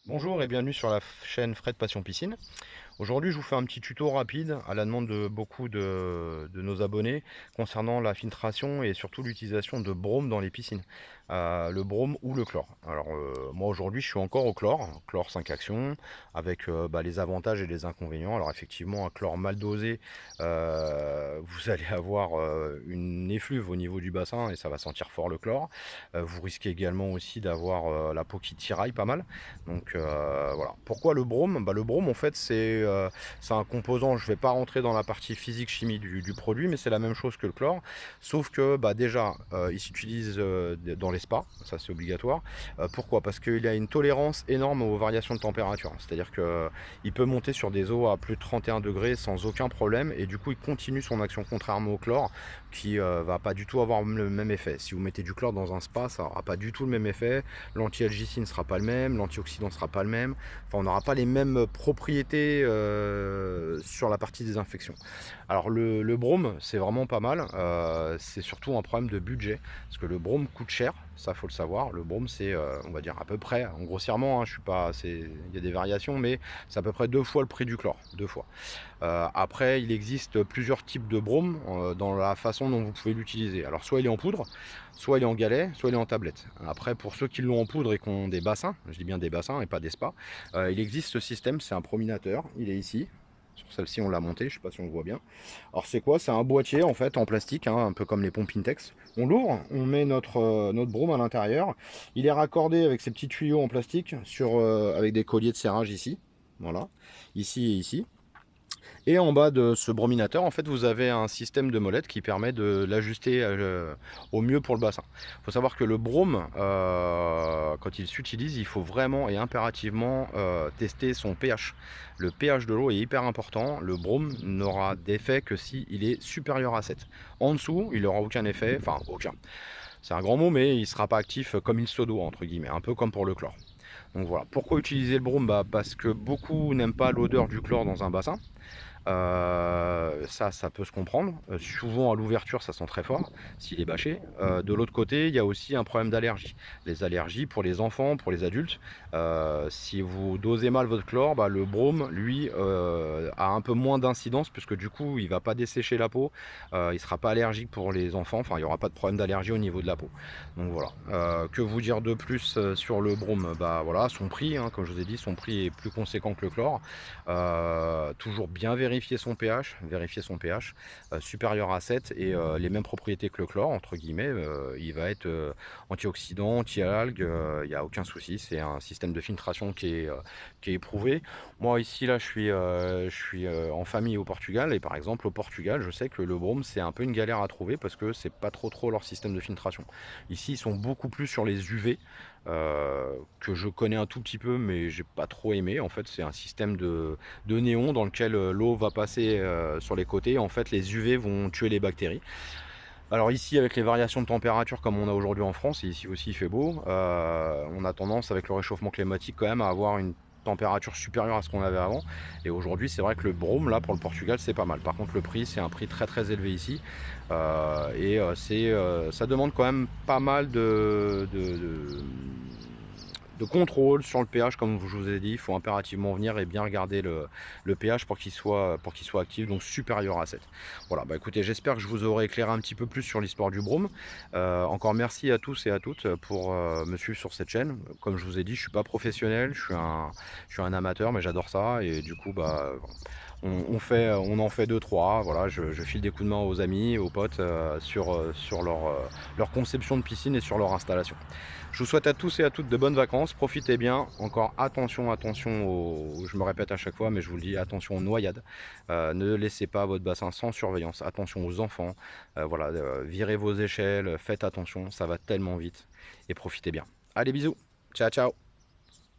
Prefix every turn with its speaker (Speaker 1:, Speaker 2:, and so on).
Speaker 1: Bonjour et bienvenue sur la chaîne Fred Passion Piscine. Aujourd'hui, je vous fais un petit tuto rapide à la demande de beaucoup de nos abonnés concernant la filtration et surtout l'utilisation de brome dans les piscines. Le brome ou le chlore. Alors moi aujourd'hui, je suis encore au chlore, chlore 5 actions, avec les avantages et les inconvénients. Alors effectivement, un chlore mal dosé, vous allez avoir une effluve au niveau du bassin et ça va sentir fort le chlore. Vous risquez également aussi d'avoir la peau qui tiraille pas mal. Donc voilà. Pourquoi le brome? Le brome en fait c'est un composant, je ne vais pas rentrer dans la partie physique chimie du produit, mais c'est la même chose que le chlore, sauf que déjà il s'utilise dans les spas, ça c'est obligatoire. Pourquoi? Parce qu'il a une tolérance énorme aux variations de température, c'est-à-dire que il peut monter sur des eaux à plus de 31 degrés sans aucun problème, et du coup il continue son action, contrairement au chlore qui va pas du tout avoir le même effet. Si vous mettez du chlore dans un spa, ça n'aura pas du tout le même effet, l'anti-algicine ne sera pas le même, l'antioxydant ne sera pas le même, enfin on n'aura pas les mêmes propriétés sur la partie des infections. Alors le brome c'est vraiment pas mal, c'est surtout un problème de budget, parce que le brome coûte cher, ça faut le savoir. Le brome c'est on va dire à peu près, en grossièrement, hein, je suis pas, il y a des variations, mais c'est à peu près 2 fois le prix du chlore, 2 fois. Après il existe plusieurs types de brome dans la façon dont vous pouvez l'utiliser. Alors soit il est en poudre, soit il est en galet, soit il est en tablette. Après, pour ceux qui l'ont en poudre et qui ont des bassins, je dis bien des bassins et pas des spas, il existe ce système, c'est un prominateur, il est ici. Sur celle-ci, on l'a monté, je sais pas si on le voit bien. Alors c'est quoi? C'est un boîtier en fait en plastique, hein, un peu comme les pompes Intex. On l'ouvre, on met notre brome à l'intérieur. Il est raccordé avec ces petits tuyaux en plastique avec des colliers de serrage ici. Voilà, ici et ici. Et en bas de ce brominateur, en fait, vous avez un système de molette qui permet de l'ajuster au mieux pour le bassin. Il faut savoir que le brome, quand il s'utilise, il faut vraiment et impérativement tester son pH. Le pH de l'eau est hyper important. Le brome n'aura d'effet que s'il est supérieur à 7. En dessous, il n'aura aucun effet, enfin aucun. C'est un grand mot, mais il ne sera pas actif comme il se doit, entre guillemets, un peu comme pour le chlore. Donc voilà. Pourquoi utiliser le brome? Parce que beaucoup n'aiment pas l'odeur du chlore dans un bassin. Ça peut se comprendre. Souvent à l'ouverture, ça sent très fort s'il est bâché. De l'autre côté, il y a aussi un problème d'allergie. Les allergies pour les enfants, pour les adultes. Si vous dosez mal votre chlore, le brome, lui, a un peu moins d'incidence puisque du coup, il va pas dessécher la peau. Il sera pas allergique pour les enfants. Enfin, il y aura pas de problème d'allergie au niveau de la peau. Donc voilà. Que vous dire de plus sur le brome? Voilà, son prix, hein, comme je vous ai dit, son prix est plus conséquent que le chlore. Toujours bien vérifier son pH supérieur à 7 et les mêmes propriétés que le chlore, entre guillemets. Il va être antioxydant, anti-algues, il n'y a aucun souci. C'est un système de filtration qui est éprouvé. Moi ici, là, je suis en famille au Portugal, et par exemple au Portugal, je sais que le brome c'est un peu une galère à trouver parce que c'est pas trop leur système de filtration. Ici, ils sont beaucoup plus sur les UV, que je connais un tout petit peu, mais j'ai pas trop aimé. En fait, c'est un système de néon dans lequel l'eau va passer sur les côtés. En fait, les UV vont tuer les bactéries. Alors ici, avec les variations de température comme on a aujourd'hui en France, et ici aussi il fait beau, on a tendance avec le réchauffement climatique quand même à avoir une température supérieure à ce qu'on avait avant. Et aujourd'hui, c'est vrai que le brome là pour le Portugal c'est pas mal. Par contre, le prix c'est un prix très élevé ici, ça demande quand même pas mal de contrôle sur le pH. Comme je vous ai dit, il faut impérativement venir et bien regarder le pH pour qu'il soit actif, donc supérieur à 7. Voilà, écoutez, j'espère que je vous aurai éclairé un petit peu plus sur l'histoire du brome. Encore merci à tous et à toutes pour me suivre sur cette chaîne. Comme je vous ai dit, je suis pas professionnel, je suis un amateur, mais j'adore ça, et du coup on en fait deux trois. Voilà, je file des coups de main aux amis, aux potes sur leur conception de piscine et sur leur installation. Je vous souhaite à tous et à toutes de bonnes vacances, profitez bien. Encore attention je me répète à chaque fois, mais je vous le dis, attention aux noyades. Ne laissez pas votre bassin sans surveillance, attention aux enfants. Voilà, virez vos échelles, faites attention, ça va tellement vite, et profitez bien. Allez, bisous, ciao ciao.